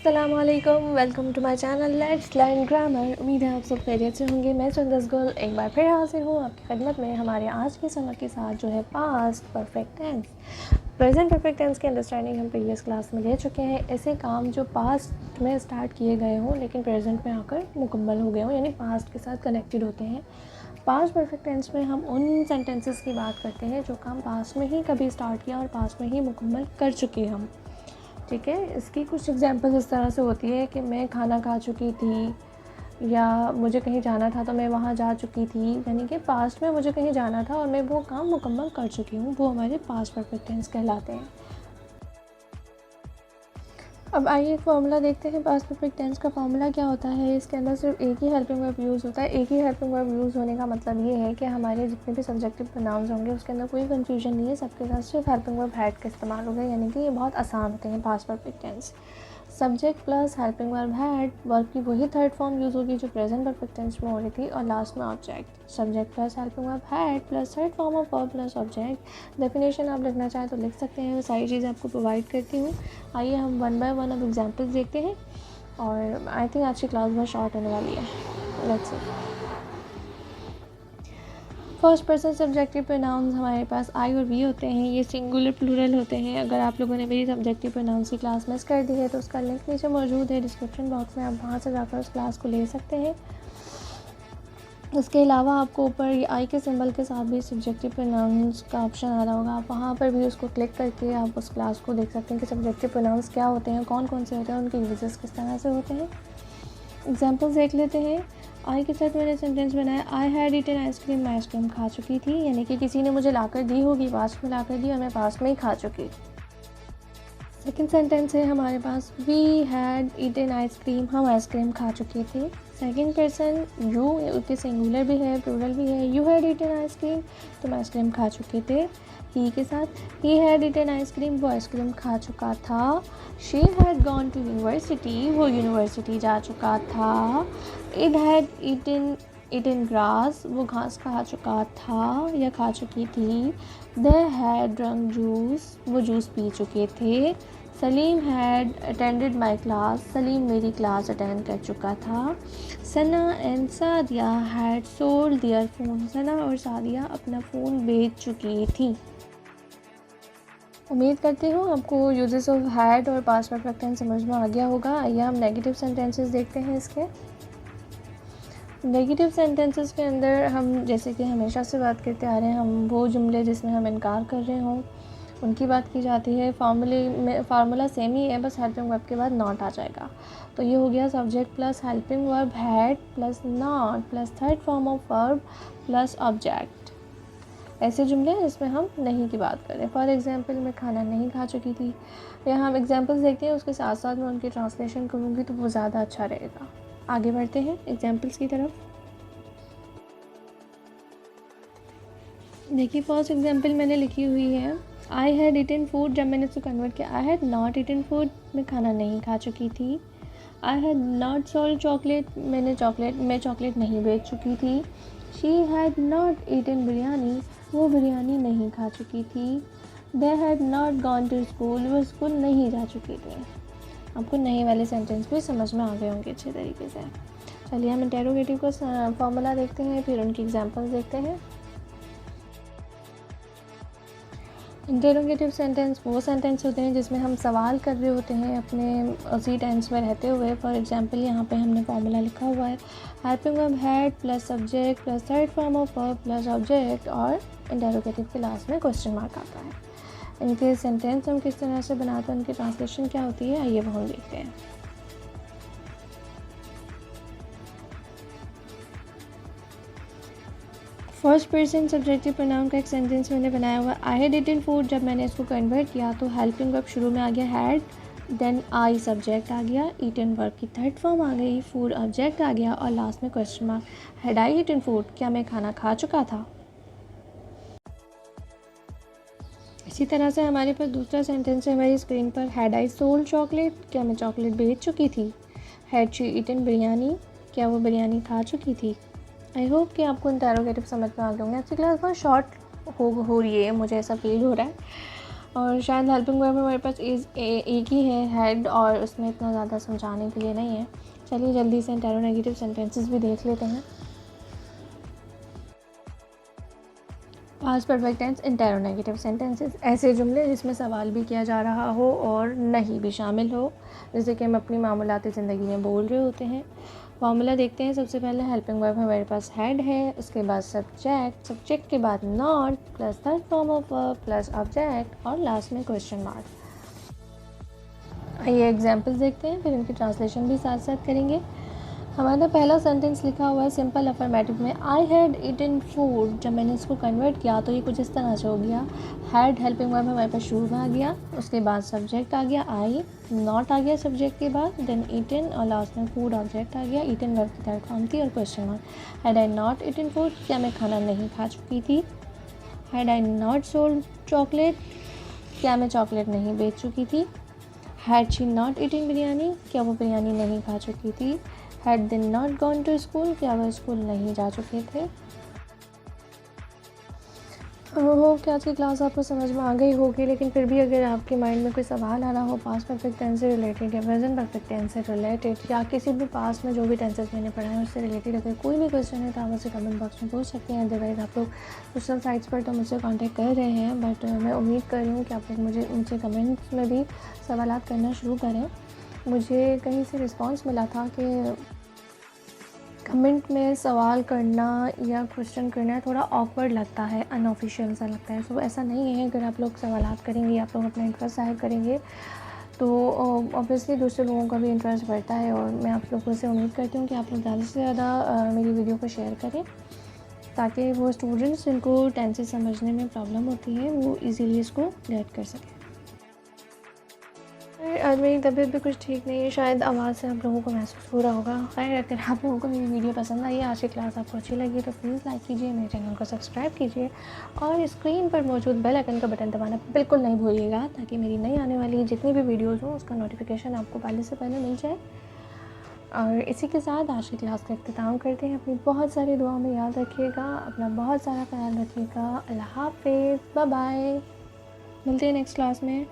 अस्सलामुअलैकुम, welcome to my channel let's learn grammar. उम्मीद है आप सब खैरियत से होंगे। मैं चंदस गुल एक बार फिर हाजिर हूँ आपकी खिदमत में हमारे आज के सबक के साथ, जो है past perfect tense. Present perfect tense की अंडरस्टैंडिंग हम प्रीवियस क्लास में ले चुके हैं। ऐसे काम जो पास्ट में स्टार्ट किए गए हों लेकिन प्रेजेंट में आकर मुकम्मल हो गए हों, यानी पास्ट के साथ कनेक्टेड होते हैं। पास्ट परफेक्ट टेंस में हम उन सेंटेंसेस की बात करते हैं जो काम पास्ट में ही कभी स्टार्ट किया और पास्ट में ही मुकम्मल कर चुके हम। ठीक है, इसकी कुछ एग्जांपल्स इस तरह से होती है कि मैं खाना खा चुकी थी, या मुझे कहीं जाना था तो मैं वहाँ जा चुकी थी, यानी कि पास्ट में मुझे कहीं जाना था और मैं वो काम मुकम्मल कर चुकी हूँ, वो हमारे पास्ट परफेक्ट टेंस कहलाते हैं। अब आइए एक फार्मूला देखते हैं। पास्ट परफेक्ट टेंस का फार्मूला क्या होता है। इसके अंदर सिर्फ एक ही हेल्पिंग वर्ब यूज़ होता है। एक ही हेल्पिंग वर्ब यूज़ होने का मतलब ये है कि हमारे जितने भी सब्जेक्टिव प्रोनाउंस होंगे उसके अंदर कोई कंफ्यूजन नहीं है, सबके साथ सिर्फ हेल्पिंग वर्ब हैड का इस्तेमाल होगा, यानी कि ये बहुत आसान होते हैं past perfect tense. Subject plus helping verb had, verb की वही थर्ड फॉर्म यूज़ होगी जो प्रेजेंट परफेक्ट टेंस में हो रही थी, और लास्ट में object. Subject plus helping verb had plus third form of verb plus object. Definition आप लिखना चाहें तो लिख सकते हैं, वो सारी चीज़ें आपको प्रोवाइड करती हूँ। आइए हम वन बाय वन अब एग्जाम्पल्स देखते हैं, और आई थिंक आज की क्लास बहुत शॉर्ट होने वाली है। Let's see. First person subjective pronouns हमारे पास आई और वी होते हैं। ये सिंगुलर प्लूरल होते हैं। अगर आप लोगों ने मेरी सब्जेक्टिव प्रोनाउंस की क्लास मिस कर दी है तो उसका लिंक नीचे मौजूद है डिस्क्रिप्शन बॉक्स में, आप वहाँ से जाकर उस क्लास को ले सकते हैं। उसके अलावा आपको ऊपर ये आई के सिंबल के साथ भी सब्जेक्टिव प्रोनाउंस का ऑप्शन आ रहा होगा, आप वहाँ पर भी उसको क्लिक करके आप उस क्लास को देख सकते हैं कि सब्जेक्टिव प्रोनाउंस क्या होते हैं, कौन कौन से होते हैं, उनके यूजेस किस तरह से होते हैं। एग्जाम्पल्स देख लेते हैं। आई के साथ मैंने सेंटेंस बनाया, आई हैड ईटन आइसक्रीम, मैं आइसक्रीम खा चुकी थी, यानी कि किसी ने मुझे लाकर दी होगी, पास्ट में लाकर दी और मैं पास्ट में ही खा चुकी। सेकेंड सेंटेंस है हमारे पास, वी हैड ईटन आइसक्रीम, हम आइसक्रीम खा चुके थे। सेकेंड पर्सन यू, उसके सिंगुलर भी है प्लूरल भी है, यू हैड ईटन आइसक्रीम, तुम आइसक्रीम खा चुके थे। ही के साथ, ही हैड ईटन आइसक्रीम, वो आइसक्रीम खा चुका था। She had gone to university, वो यूनिवर्सिटी जा चुका था। इट हैड ईटन ग्रास, वो घास खा चुका था या खा चुकी थी। दे हैड ड्रंक जूस, वो जूस पी चुके थे। Salim had attended my class, Salim मेरी क्लास अटेंड कर चुका था। Sana and Sadia had sold their phone, Sana और सादिया अपना फ़ोन बेच चुकी थी। उम्मीद करती हूँ आपको यूजेस ऑफ हैड और पास्ट परफेक्ट टेंस समझ में आ गया होगा। आइए हम नेगेटिव सेंटेंसेस देखते हैं इसके। नेगेटिव सेंटेंसेस के अंदर हम जैसे कि हमेशा से बात करते आ रहे हैं, हम वो जुमले जिसमें हम इनकार कर रहे हों उनकी बात की जाती है। फार्मूला सेम ही है, बस हेल्पिंग वर्ब के बाद नॉट आ जाएगा। तो ये हो गया subject plus helping verb had plus not plus third form of verb plus object. ऐसे जुमले हैं जिसमें हम नहीं की बात करें। फॉर एग्जांपल, मैं खाना नहीं खा चुकी थी। यहाँ हम एग्जांपल्स देखते हैं, उसके साथ साथ मैं उनकी ट्रांसलेशन करूँगी तो वो ज़्यादा अच्छा रहेगा। आगे बढ़ते हैं एग्जांपल्स की तरफ। देखिए, फर्स्ट एग्जांपल मैंने लिखी हुई है, आई हैड ईटन फूड। जब मैंने इसको कन्वर्ट किया, I had not eaten food, मैं खाना नहीं खा चुकी थी। I had not sold chocolate, मैं चॉकलेट नहीं बेच चुकी थी। She had not eaten biryani, वो बिरयानी नहीं खा चुकी थी। They had not gone to school, वो स्कूल नहीं जा चुकी थी। आपको नहीं वाले सेंटेंस भी समझ में आ गए होंगे अच्छे तरीके से। चलिए हम इंटेरोगेटिव का फॉर्मूला देखते हैं, फिर उनकी एग्जांपल्स देखते हैं। इंटेरोगेटिव सेंटेंस वो सेंटेंस होते हैं जिसमें हम सवाल कर रहे होते हैं अपने उसी टेंस में रहते हुए। फॉर एग्जांपल, यहाँ पे हमने फॉर्मूला लिखा हुआ है, helping verb had plus subject plus third form of verb plus object, और इंटेरोगेटिव के लास्ट में क्वेश्चन मार्क आता है। इनके सेंटेंस हम किस तरह से बनाते हैं, उनकी ट्रांसलेशन क्या होती है, आइए वो हम देखते हैं। फर्स्ट पर्सन सब्जेक्टिव प्रोनाउन का एक सेंटेंस मैंने बनाया हुआ, आई हैड ईटन फूड। जब मैंने इसको कन्वर्ट किया तो हेल्पिंग वर्ब शुरू में आ गया हैड, देन आई सब्जेक्ट आ गया, ईटन वर्ब की थर्ड फॉर्म आ गई, फूड ऑब्जेक्ट आ गया, और लास्ट में question mark. Had I eaten food, क्या मैं खाना खा चुका था। इसी तरह से हमारे पास दूसरा सेंटेंस है हमारी स्क्रीन पर, हैड आई सोल्ड चॉकलेट, क्या मैं चॉकलेट बेच चुकी थी। हैड शी ईटन बिरयानी, क्या वो बिरयानी खा चुकी थी। आई होप कि आपको इंटेरोगेटिव समझ में आ गए होंगे। अच्छी क्लास बहुत शॉर्ट हो रही है, मुझे ऐसा फील हो रहा है, और शायद हेल्पिंग वर्ब में हमारे पास एक ही है, हैड, और उसमें इतना ज़्यादा समझाने के लिए नहीं है। चलिए जल्दी से इंटेरोनेगेटिव सेंटेंसेस भी देख लेते हैं। पास्ट परफेक्ट टेंस इंटेरोनेगेटिव सेंटेंसेस, ऐसे जुमले जिसमें सवाल भी किया जा रहा हो और नहीं भी शामिल हो, जैसे कि हम अपनी मामूलाती ज़िंदगी में बोल रहे होते हैं। फॉर्मूला देखते हैं। सबसे पहले हेल्पिंग वर्ब हमारे पास हैड है, उसके बाद सब्जेक्ट, सब्जेक्ट के बाद not plus third form of verb plus object और लास्ट में क्वेश्चन मार्क। आइए एग्जाम्पल्स देखते हैं, फिर इनकी ट्रांसलेशन भी साथ साथ करेंगे। हमारा पहला सेंटेंस लिखा हुआ है सिंपल अफर्मेटिव में, आई हैड ईटन फूड। जब मैंने इसको कन्वर्ट किया तो ये कुछ इस तरह से हो गया, हैड हेल्पिंग वर्ब हमारे पास शुरू में आ गया, उसके बाद सब्जेक्ट आ गया आई, नॉट आ गया सब्जेक्ट के बाद, देन ईटन और लास्ट में फूड ऑब्जेक्ट आ गया, ईटन वर्ब की थर्ड फॉर्म थी और question mark. Had I not eaten food, क्या मैं खाना नहीं खा चुकी थी। Had I not sold chocolate, क्या मैं चॉकलेट नहीं बेच चुकी थी। Had she not eating biryani, क्या वो बिरयानी नहीं खा चुकी थी। Had they not gone to school, क्या वह स्कूल नहीं जा चुके थे। होप कि आज की क्लास आपको समझ में आ गई होगी, लेकिन फिर भी अगर आपके माइंड में कोई सवाल आ रहा हो पास्ट परफेक्ट टेंस से रिलेटेड या प्रेजेंट परफेक्ट टेंस से रिलेटेड, या किसी भी पास्ट में जो भी टेंसेस मैंने पढ़ा है उससे रिलेटेड अगर कोई भी क्वेश्चन है तो आप मुझसे कमेंट बॉक्स में पूछ सकते हैं। अदरवाइज़ आप लोग सोशल साइट्स पर तो मुझसे कॉन्टैक्ट कर रहे हैं, बट मैं उम्मीद कर रही हूँ कि आप लोग मुझे कमेंट्स में भी सवाल करना शुरू करें। मुझे कहीं से रिस्पॉन्स मिला था कि कमेंट में सवाल करना या क्वेश्चन करना थोड़ा ऑकवर्ड लगता है, अनऑफिशियल सा लगता है। सो ऐसा नहीं है, अगर आप लोग सवालात करेंगे, आप लोग अपना इंटरेस्ट ज़ाहिर करेंगे तो ऑब्वियसली दूसरे लोगों का भी इंटरेस्ट बढ़ता है। और मैं आप लोगों से उम्मीद करती हूँ कि आप लोग ज़्यादा से ज़्यादा मेरी वीडियो को शेयर करें, ताकि वो स्टूडेंट्स जिनको टेंसेस समझने में प्रॉब्लम होती है वो ईज़िली इसको गेट कर सकें। आज मेरी तबीयत भी कुछ ठीक नहीं है, शायद आवाज़ से आप लोगों को महसूस हो रहा होगा। खैर, अगर आप लोगों को मेरी वीडियो पसंद आई, आज की क्लास आपको अच्छी लगी तो प्लीज़ लाइक कीजिए, मेरे चैनल को सब्सक्राइब कीजिए और स्क्रीन पर मौजूद बेल आइकन का बटन दबाना बिल्कुल नहीं भूलिएगा, ताकि मेरी नई आने वाली जितनी भी वीडियोज़ हों उसका नोटिफिकेशन आपको पहले से पहले मिल जाए। और इसी के साथ आज की क्लास का इख्तिताम करते हैं। अपनी बहुत सारी दुआओं में याद रखिएगा, अपना बहुत सारा ख्याल रखिएगा। अल्लाह हाफ़िज़, बाय बाय, मिलते हैं नेक्स्ट क्लास में।